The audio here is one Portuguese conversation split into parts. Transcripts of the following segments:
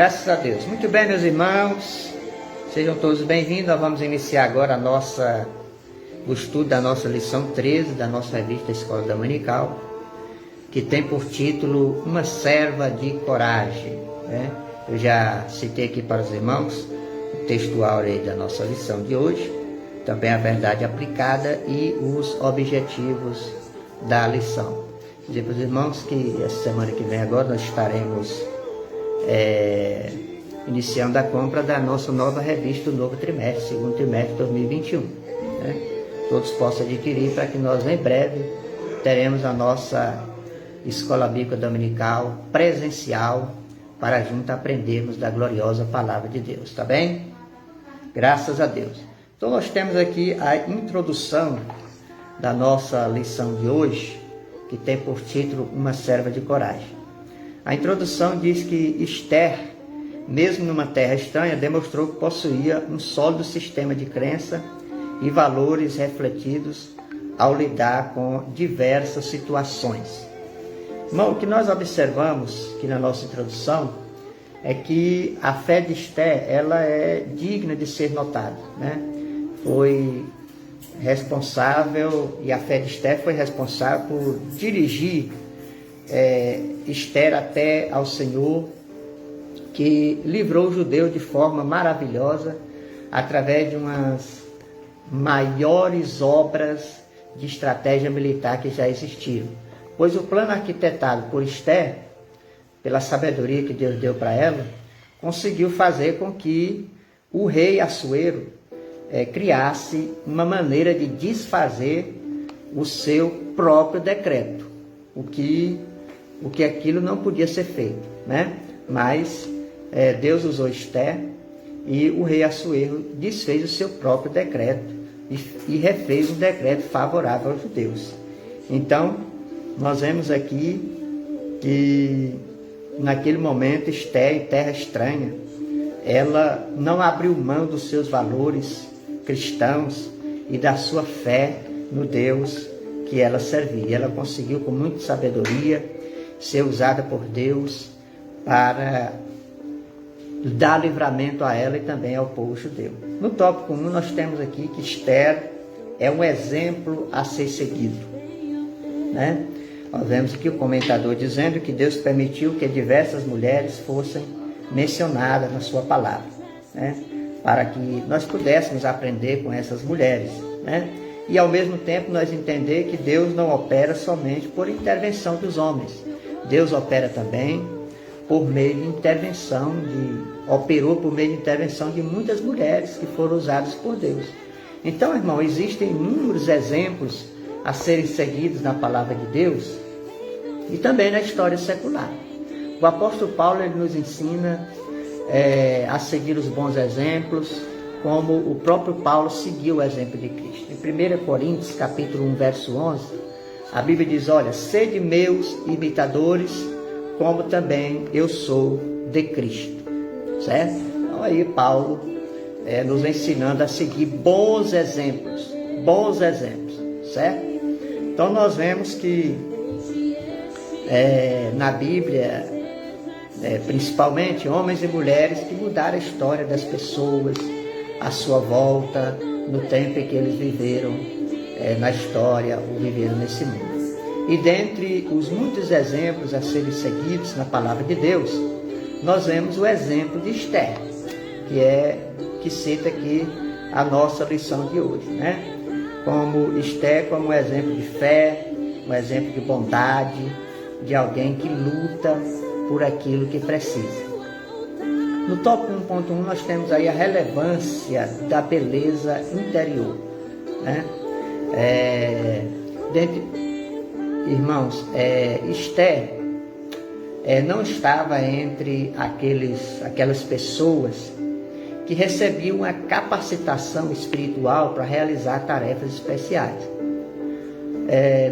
Graças a Deus. Muito bem, meus irmãos, sejam todos bem-vindos. Nós vamos iniciar agora o estudo da nossa lição 13 da nossa revista Escola Dominical, que tem por título Uma Serva de Coragem, né? Eu já citei aqui para os irmãos o textual aí da nossa lição de hoje, também a verdade aplicada e os objetivos da lição. Dizer para os irmãos que essa semana que vem agora nós estaremos iniciando a compra da nossa nova revista do novo trimestre, segundo trimestre de 2021, né? Todos possam adquirir para que nós em breve teremos a nossa Escola Bíblica Dominical presencial para junto aprendermos da gloriosa Palavra de Deus, tá bem? Graças a Deus. Então nós temos aqui a introdução da nossa lição de hoje, que tem por título Uma Serva de Coragem. A introdução diz que Esther, mesmo numa terra estranha, demonstrou que possuía um sólido sistema de crença e valores refletidos ao lidar com diversas situações. Irmão, o que nós observamos aqui na nossa introdução é que a fé de Esther, ela é digna de ser notada, né? Foi responsável, e a fé de Esther foi responsável por dirigir Esther até ao Senhor, que livrou o judeu de forma maravilhosa através de umas maiores obras de estratégia militar que já existiram. Pois o plano arquitetado por Esther, pela sabedoria que Deus deu para ela, conseguiu fazer com que o rei Assuero criasse uma maneira de desfazer o seu próprio decreto, o que aquilo não podia ser feito, né? Mas Deus usou Esther e o rei Assuero desfez o seu próprio decreto e refez um decreto favorável aos judeus. Então, nós vemos aqui que naquele momento Esther, em terra estranha, ela não abriu mão dos seus valores cristãos e da sua fé no Deus que ela servia. Ela conseguiu com muita sabedoria ser usada por Deus para dar livramento a ela e também ao povo judeu. No tópico 1 nós temos aqui que Esther é um exemplo a ser seguido, né? Nós vemos aqui o comentador dizendo que Deus permitiu que diversas mulheres fossem mencionadas na sua palavra, né? Para que nós pudéssemos aprender com essas mulheres, né? E ao mesmo tempo nós entender que Deus não opera somente por intervenção dos homens. Deus opera também por meio de intervenção, operou por meio de intervenção de muitas mulheres que foram usadas por Deus. Então, irmão, existem inúmeros exemplos a serem seguidos na palavra de Deus e também na história secular. O apóstolo Paulo ele nos ensina a seguir os bons exemplos, como o próprio Paulo seguiu o exemplo de Cristo. Em 1 Coríntios, capítulo 1, verso 11, a Bíblia diz, olha, sede meus imitadores, como também eu sou de Cristo, certo? Então aí Paulo nos ensinando a seguir bons exemplos, certo? Então nós vemos que na Bíblia, principalmente homens e mulheres que mudaram a história das pessoas à sua volta, no tempo em que eles viveram na história ou viveram nesse mundo. E dentre os muitos exemplos a serem seguidos na palavra de Deus, nós vemos o exemplo de Esther, que cita aqui a nossa lição de hoje, né? Como Esther, como um exemplo de fé, um exemplo de bondade, de alguém que luta por aquilo que precisa. No tópico 1.1 nós temos aí a relevância da beleza interior, né? Irmãos, Esther não estava entre aquelas pessoas que recebiam uma capacitação espiritual para realizar tarefas especiais.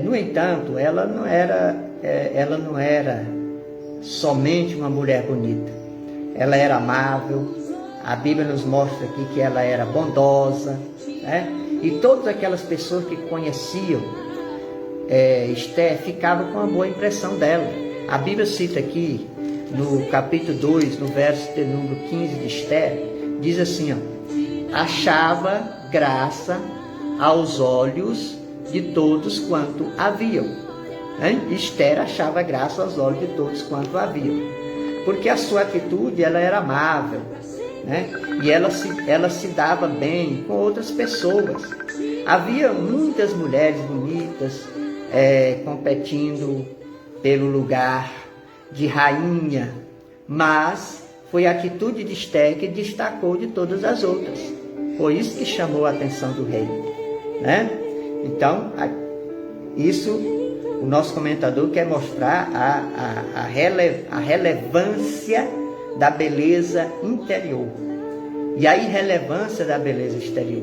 No entanto, ela não era somente uma mulher bonita. Ela era amável. A Bíblia nos mostra aqui que ela era bondosa, né? E todas aquelas pessoas que conheciam Esther ficavam com uma boa impressão dela. A Bíblia cita aqui no capítulo 2, no verso de número 15 de Esther, diz assim, ó, achava graça aos olhos de todos quanto haviam. Esther achava graça aos olhos de todos quanto haviam, porque a sua atitude ela era amável, e ela se dava bem com outras pessoas. Havia muitas mulheres bonitas competindo pelo lugar de rainha, mas foi a atitude de Esther que destacou de todas as outras. Foi isso que chamou a atenção do rei, Então, isso o nosso comentador quer mostrar a relevância da beleza interior e a irrelevância da beleza exterior.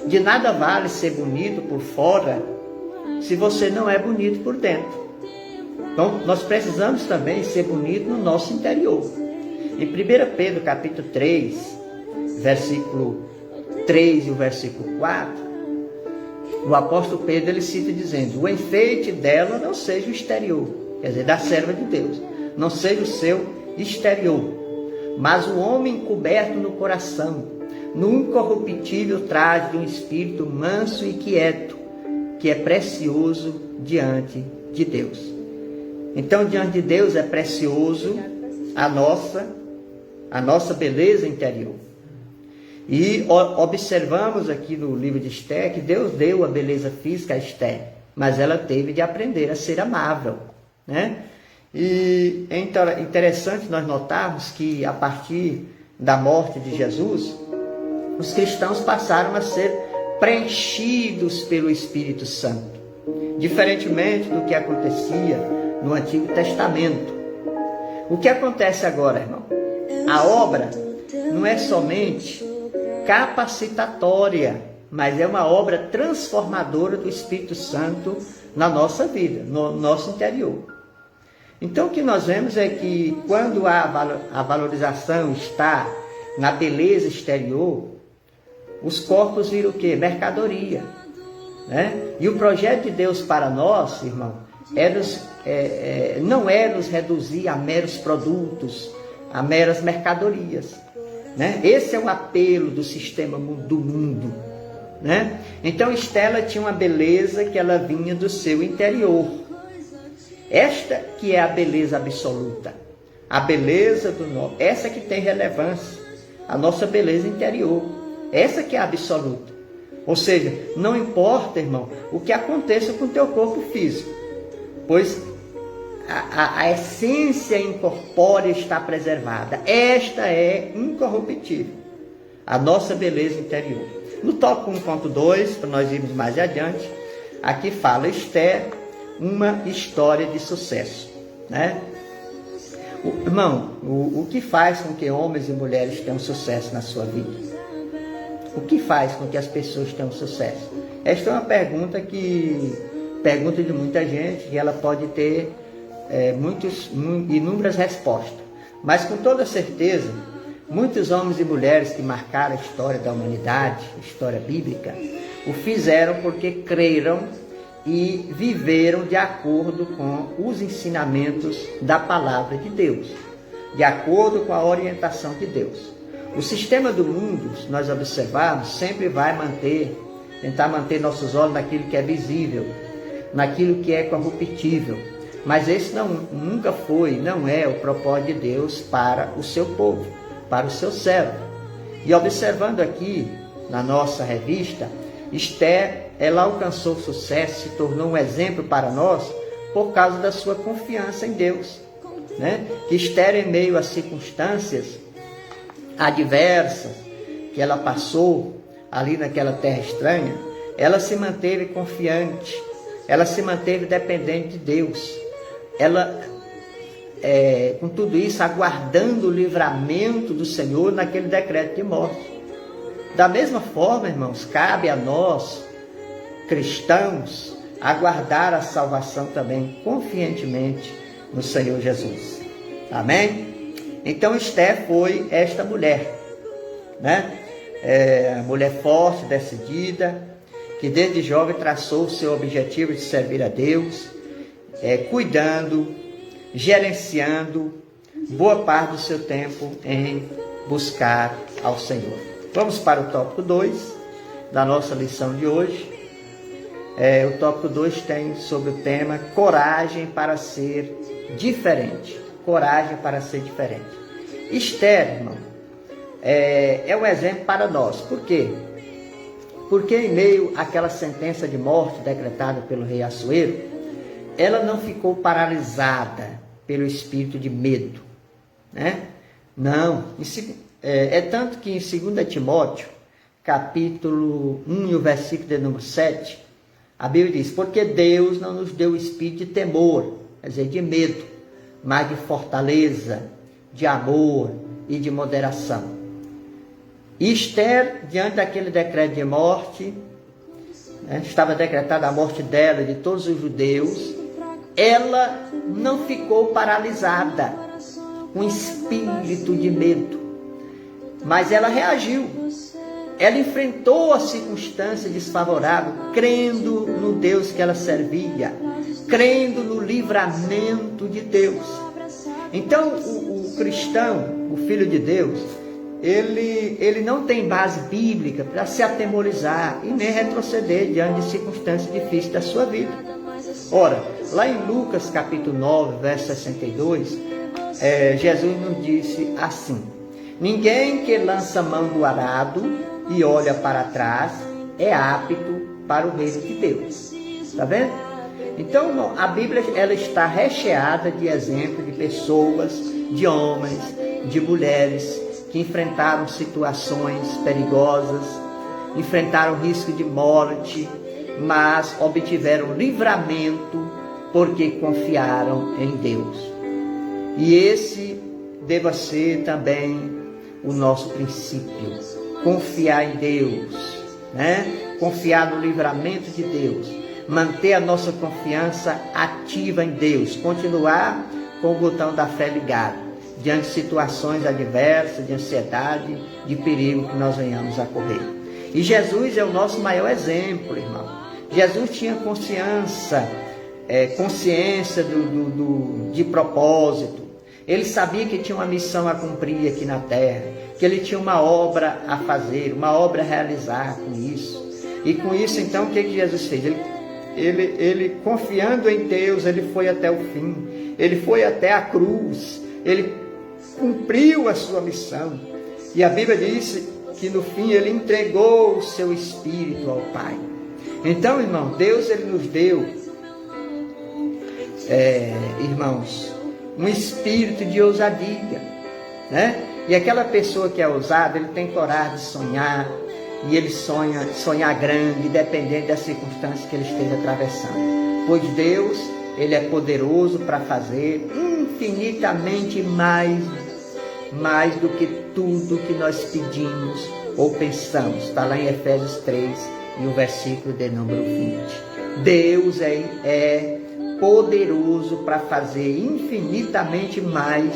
De nada vale ser bonito por fora se você não é bonito por dentro. Então, nós precisamos também ser bonito no nosso interior. Em 1 Pedro capítulo 3, versículo 3 e o versículo 4, o apóstolo Pedro ele cita dizendo: o enfeite dela não seja o exterior, quer dizer, da serva de Deus, não seja o seu exterior, mas o homem coberto no coração, no incorruptível traje de um espírito manso e quieto, que é precioso diante de Deus. Então, diante de Deus é precioso a nossa beleza interior. E observamos aqui no livro de Esther que Deus deu a beleza física a Esther, mas ela teve de aprender a ser amável, E é interessante nós notarmos que a partir da morte de Jesus, os cristãos passaram a ser preenchidos pelo Espírito Santo, diferentemente do que acontecia no Antigo Testamento. O que acontece agora, irmão? A obra não é somente capacitatória, mas é uma obra transformadora do Espírito Santo na nossa vida, no nosso interior. Então o que nós vemos é que quando a valorização está na beleza exterior, os corpos viram o quê? Mercadoria, E o projeto de Deus para nós, irmão, não é nos reduzir a meros produtos, a meras mercadorias, Esse é o apelo do sistema do mundo, Então Esther tinha uma beleza que ela vinha do seu interior. Esta que é a beleza absoluta, a beleza essa que tem relevância, a nossa beleza interior, essa que é absoluta. Ou seja, não importa, irmão, o que aconteça com o teu corpo físico, pois a essência incorpórea está preservada. Esta é incorruptível, a nossa beleza interior. No tópico 1.2, para nós irmos mais adiante, aqui fala Esther, uma história de sucesso, Irmão, o que faz com que homens e mulheres tenham sucesso na sua vida? O que faz com que as pessoas tenham sucesso? Esta é uma pergunta de muita gente, e ela pode ter inúmeras respostas. Mas com toda certeza, muitos homens e mulheres que marcaram a história da humanidade, a história bíblica, o fizeram porque creram e viveram de acordo com os ensinamentos da palavra de Deus, de acordo com a orientação de Deus. O sistema do mundo, se nós observarmos, sempre vai tentar manter nossos olhos naquilo que é visível, naquilo que é corruptível. Mas esse nunca foi, não é o propósito de Deus para o seu povo, para o seu servo. E observando aqui na nossa revista, Esther, ela alcançou sucesso, se tornou um exemplo para nós por causa da sua confiança em Deus, Que Esther, em meio às circunstâncias adversas que ela passou ali naquela terra estranha, ela se manteve confiante, ela se manteve dependente de Deus. Ela, com tudo isso, aguardando o livramento do Senhor naquele decreto de morte. Da mesma forma, irmãos, cabe a nós, cristãos, aguardar a salvação também confiantemente no Senhor Jesus. Amém? Então Esther foi esta mulher, mulher forte, decidida, que desde jovem traçou o seu objetivo de servir a Deus, cuidando, gerenciando boa parte do seu tempo em buscar ao Senhor. Vamos para o tópico 2 da nossa lição de hoje. O tópico 2 tem sobre o tema coragem para ser diferente. Coragem para ser diferente. Esther, irmão, é um exemplo para nós. Por quê? Porque em meio àquela sentença de morte decretada pelo rei Assuero, ela não ficou paralisada pelo espírito de medo, né? Não. É tanto que em 2 Timóteo, capítulo 1 e o versículo de número 7, a Bíblia diz: porque Deus não nos deu o espírito de temor, quer dizer, de medo, mas de fortaleza, de amor e de moderação. E Esther, diante daquele decreto de morte, estava decretada a morte dela e de todos os judeus, ela não ficou paralisada com espírito de medo, mas ela reagiu. Ela enfrentou a circunstância desfavorável, crendo no Deus que ela servia, crendo no livramento de Deus. Então, o cristão, o filho de Deus, ele não tem base bíblica para se atemorizar e nem retroceder diante de circunstâncias difíceis da sua vida. Ora, lá em Lucas capítulo 9, verso 62, Jesus nos disse assim: ninguém que lança mão do arado e olha para trás é apto para o reino de Deus. Está vendo? Então, a Bíblia ela está recheada de exemplos de pessoas, de homens, de mulheres que enfrentaram situações perigosas, enfrentaram risco de morte, mas obtiveram livramento porque confiaram em Deus. E esse deva ser também o nosso princípio: confiar em Deus, né? Confiar no livramento de Deus, manter a nossa confiança ativa em Deus, continuar com o botão da fé ligado diante de situações adversas, de ansiedade, de perigo que nós venhamos a correr. E Jesus é o nosso maior exemplo, irmão. Jesus tinha consciência de propósito. Ele sabia que tinha uma missão a cumprir aqui na terra, que ele tinha uma obra a fazer, uma obra a realizar com isso. E com isso, então, o que Jesus fez? Ele confiando em Deus, ele foi até o fim. Ele foi até a cruz. Ele cumpriu a sua missão. E a Bíblia diz que no fim ele entregou o seu espírito ao Pai. Então, irmão, Deus ele nos deu, irmãos, um espírito de ousadia, né? E aquela pessoa que é ousada, ele tem coragem de sonhar, e ele sonhar grande, dependendo das circunstâncias que ele esteja atravessando. Pois Deus, ele é poderoso para fazer infinitamente mais do que tudo que nós pedimos ou pensamos. Está lá em Efésios 3, e o versículo de número 20. Deus é poderoso para fazer infinitamente mais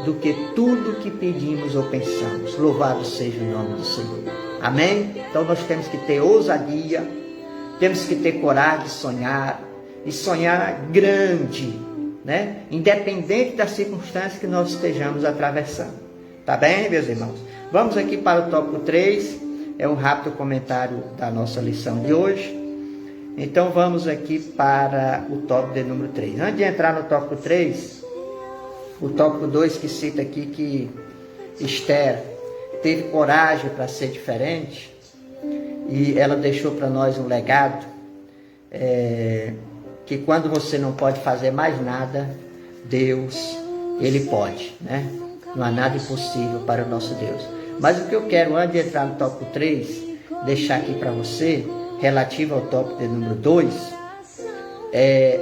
do que tudo que pedimos ou pensamos. Louvado seja o nome do Senhor. Amém? Então nós temos que ter ousadia, temos que ter coragem de sonhar, e sonhar grande, né? Independente das circunstâncias que nós estejamos atravessando. Tá bem, meus irmãos? Vamos aqui para o tópico 3, é um rápido comentário da nossa lição de hoje. Então vamos aqui para o tópico de número 3. Antes de entrar no tópico 3, o tópico 2 que cita aqui que Esther teve coragem para ser diferente, e ela deixou para nós um legado, que quando você não pode fazer mais nada, Deus, ele pode, né? Não há nada impossível para o nosso Deus. Mas o que eu quero, antes de entrar no tópico 3, deixar aqui para você, relativo ao tópico de número 2, é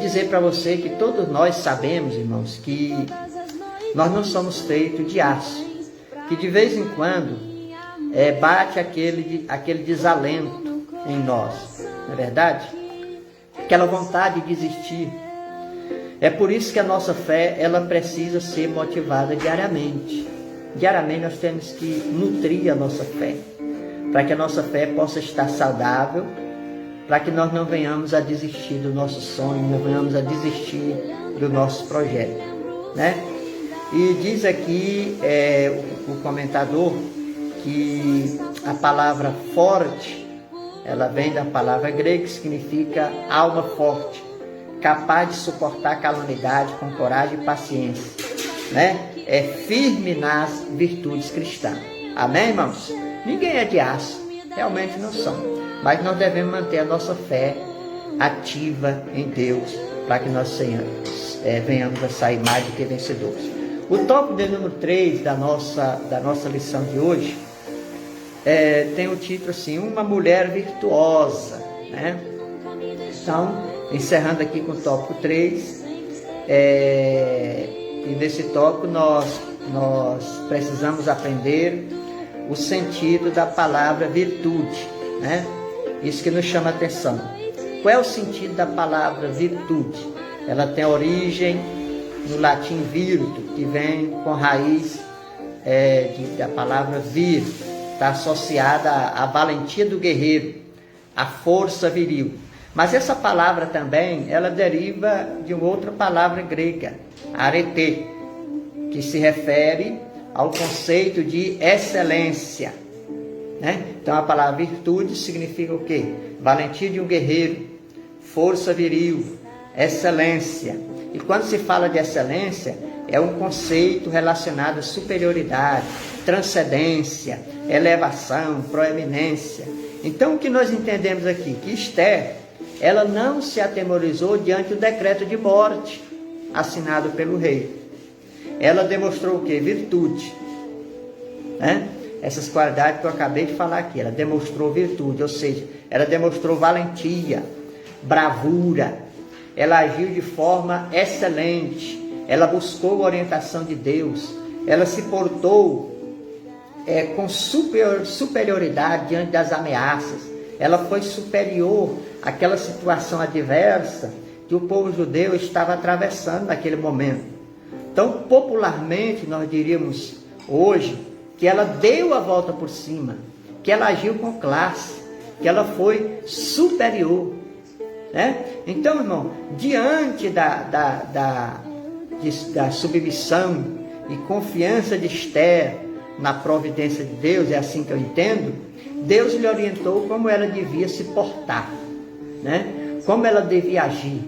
dizer para você que todos nós sabemos, irmãos, que nós não somos feitos de aço, que de vez em quando bate aquele desalento em nós, não é verdade? Aquela vontade de desistir. É por isso que a nossa fé, ela precisa ser motivada diariamente. Diariamente nós temos que nutrir a nossa fé, para que a nossa fé possa estar saudável, para que nós não venhamos a desistir do nosso sonho, não venhamos a desistir do nosso projeto. né? E diz aqui o comentador que a palavra forte, ela vem da palavra grega que significa alma forte, capaz de suportar calamidade com coragem e paciência, né? É firme nas virtudes cristãs. Amém, irmãos? Ninguém é de aço, realmente não são, mas nós devemos manter a nossa fé ativa em Deus, para que nós venhamos a sair mais do que vencedores. O tópico de número 3 da nossa lição de hoje tem o título assim, uma mulher virtuosa, né? Então, encerrando aqui com o tópico 3, e nesse tópico nós precisamos aprender o sentido da palavra virtude, né? Isso que nos chama a atenção. Qual é o sentido da palavra virtude? Ela tem origem no latim virtu, que vem com raiz da palavra vir, está associada à valentia do guerreiro, à força viril. Mas essa palavra também, ela deriva de uma outra palavra grega, arete, que se refere ao conceito de excelência, né? Então a palavra virtude significa o quê? Valentia de um guerreiro, força viril, excelência. E quando se fala de excelência, é um conceito relacionado à superioridade, transcendência, elevação, proeminência. Então o que nós entendemos aqui? Que Esther, ela não se atemorizou diante do decreto de morte assinado pelo rei. Ela demonstrou o quê? Virtude, né? Essas qualidades que eu acabei de falar aqui, ela demonstrou virtude, ou seja, ela demonstrou valentia, bravura, ela agiu de forma excelente, ela buscou a orientação de Deus, ela se portou com superioridade diante das ameaças, ela foi superior àquela situação adversa que o povo judeu estava atravessando naquele momento. Então, popularmente, nós diríamos hoje que ela deu a volta por cima, que ela agiu com classe, que ela foi superior, né? Então, irmão, diante da submissão e confiança de Esther na providência de Deus, é assim que eu entendo, Deus lhe orientou como ela devia se portar, né? Como ela devia agir,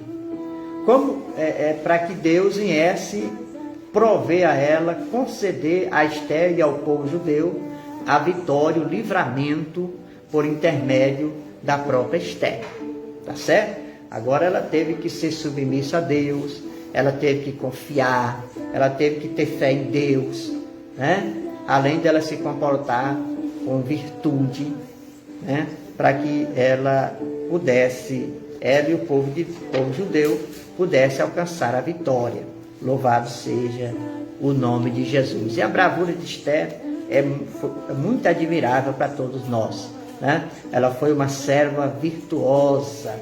para que Deus viesse prover a ela, conceder a Esther e ao povo judeu a vitória, o livramento por intermédio da própria Esther, tá certo? Agora ela teve que ser submissa a Deus, ela teve que confiar, ela teve que ter fé em Deus, né? Além dela se comportar com virtude, né? Para que ela e o povo judeu pudesse alcançar a vitória. Louvado seja o nome de Jesus. E a bravura de Esther é muito admirável para todos nós, né? Ela foi uma serva virtuosa,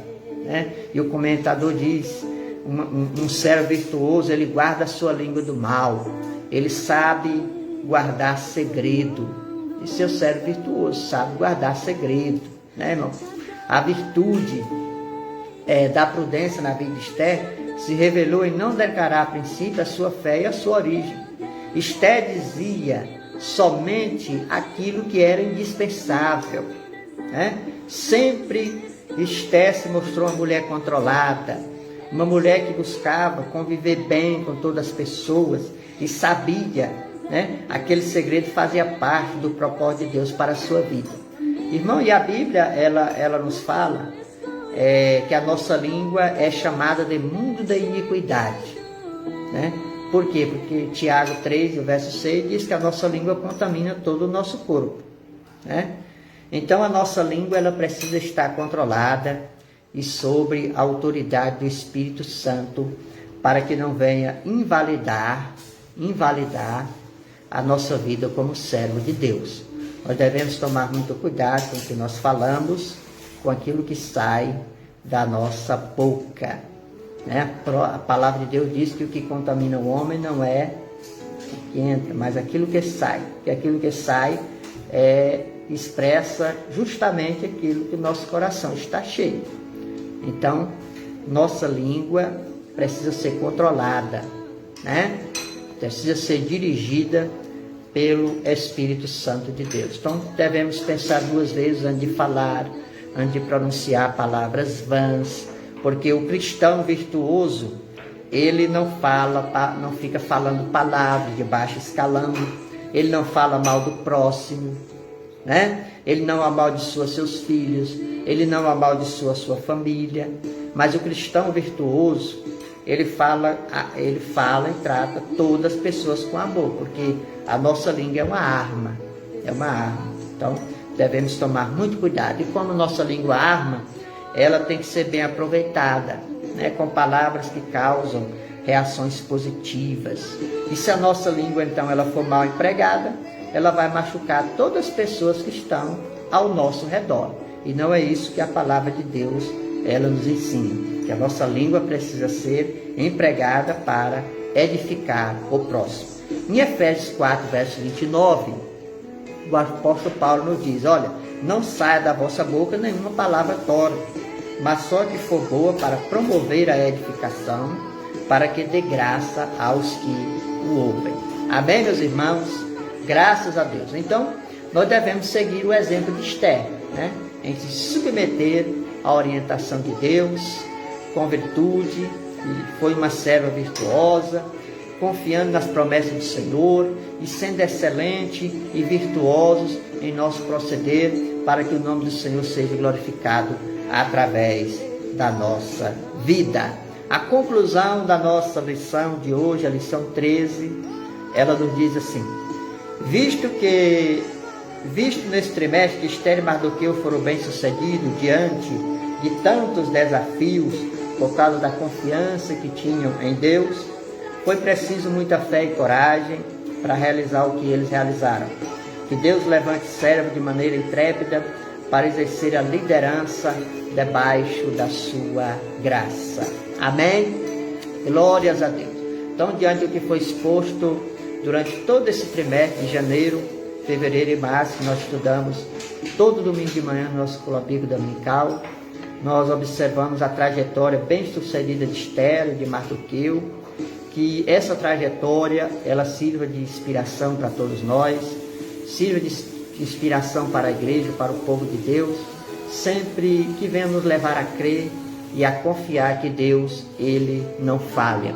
né? E o comentador diz, um servo virtuoso, ele guarda a sua língua do mal, ele sabe guardar segredo. E seu servo virtuoso sabe guardar segredo, né, irmão? A virtude da prudência na vida de Esther se revelou em não declarar a princípio a sua fé e a sua origem. Esther dizia somente aquilo que era indispensável, né? Sempre Esther se mostrou uma mulher controlada, uma mulher que buscava conviver bem com todas as pessoas e sabia, né? Aquele segredo fazia parte do propósito de Deus para a sua vida. Irmão, e a Bíblia, ela nos fala que a nossa língua é chamada de mundo da iniquidade, né? Por quê? Porque Tiago 3, o verso 6, diz que a nossa língua contamina todo o nosso corpo, né? Então a nossa língua, ela precisa estar controlada e sobre a autoridade do Espírito Santo, para que não venha invalidar a nossa vida como servo de Deus. Nós devemos tomar muito cuidado com o que nós falamos, com aquilo que sai da nossa boca, né? A palavra de Deus diz que o que contamina o homem não é o que entra, mas aquilo que sai. E aquilo que sai expressa justamente aquilo que o nosso coração está cheio. Então, nossa língua precisa ser controlada, né? Precisa ser dirigida pelo Espírito Santo de Deus. Então, devemos pensar 2 vezes antes de falar, antes de pronunciar palavras vãs, porque o cristão virtuoso, ele não fica falando palavras de baixo escalão, ele não fala mal do próximo, né? Ele não amaldiçoa seus filhos, ele não amaldiçoa sua família, mas o cristão virtuoso, ele fala e trata todas as pessoas com amor, porque a nossa língua é uma arma, Então, devemos tomar muito cuidado. E como nossa língua é arma, ela tem que ser bem aproveitada, né, com palavras que causam reações positivas. E se a nossa língua, então, ela for mal empregada, ela vai machucar todas as pessoas que estão ao nosso redor. E não é isso que a palavra de Deus, ela nos ensina, que a nossa língua precisa ser empregada para edificar o próximo. Em Efésios 4, verso 29, o apóstolo Paulo nos diz: olha, não saia da vossa boca nenhuma palavra torpe, mas só que for boa para promover a edificação, para que dê graça aos que o ouvem. Amém, meus irmãos? Graças a Deus. Então, nós devemos seguir o exemplo de Esther, né? Em se submeter à orientação de Deus, com virtude, e foi uma serva virtuosa, confiando nas promessas do Senhor e sendo excelente e virtuosos em nosso proceder, para que o nome do Senhor seja glorificado através da nossa vida. A conclusão da nossa lição de hoje, a lição 13, ela nos diz assim: visto nesse trimestre que Esther e Mardoqueu foram bem-sucedidos diante de tantos desafios, por causa da confiança que tinham em Deus, foi preciso muita fé e coragem para realizar o que eles realizaram. Que Deus levante servo de maneira intrépida para exercer a liderança debaixo da sua graça. Amém? Glórias a Deus. Então, diante do que foi exposto durante todo esse trimestre de janeiro, fevereiro e março, nós estudamos todo domingo de manhã no nosso clube bíblico dominical. Nós observamos a trajetória bem-sucedida de Esther e de Mardoqueu. Que essa trajetória, ela sirva de inspiração para todos nós, sirva de inspiração para a igreja, para o povo de Deus, sempre que venha nos levar a crer e a confiar que Deus, Ele não falha.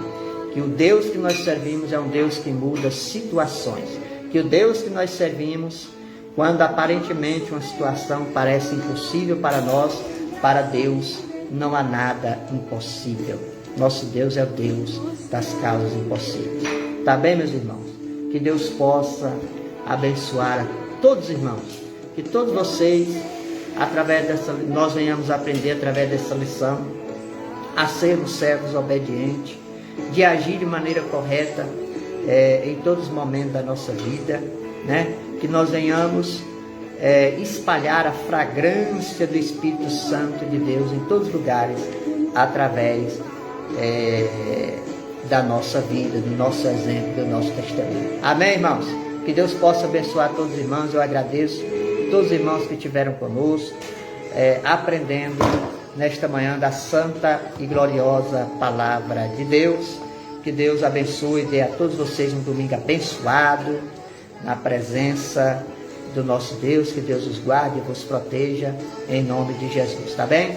Que o Deus que nós servimos é um Deus que muda situações. Que o Deus que nós servimos, quando aparentemente uma situação parece impossível para nós, para Deus não há nada impossível. Nosso Deus é o Deus das causas impossíveis. Tá bem, meus irmãos? Que Deus possa abençoar a todos os irmãos. Que todos vocês, nós venhamos aprender através dessa lição a sermos servos obedientes, de agir de maneira correta em todos os momentos da nossa vida, né? Que nós venhamos espalhar a fragrância do Espírito Santo de Deus em todos os lugares, através da nossa vida, do nosso exemplo, do nosso testemunho. Amém, irmãos? Que Deus possa abençoar todos os irmãos. Eu agradeço todos os irmãos que estiveram conosco, aprendendo nesta manhã da santa e gloriosa palavra de Deus. Que Deus abençoe e dê a todos vocês um domingo abençoado, na presença do nosso Deus. Que Deus os guarde e vos proteja, em nome de Jesus, tá bem?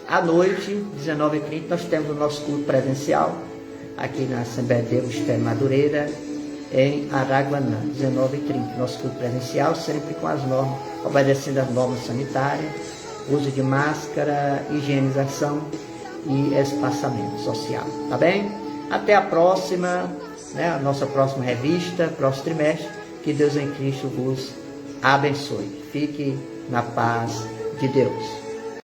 À noite, 19h30, nós temos o nosso culto presencial, aqui na Assembleia de Deus de Madureira, em Araguanã, 19h30. Nosso culto presencial, sempre com as normas, obedecendo as normas sanitárias, uso de máscara, higienização e espaçamento social, tá bem? Até a próxima, né, a nossa próxima revista, próximo trimestre. Que Deus em Cristo vos abençoe. Fique na paz de Deus.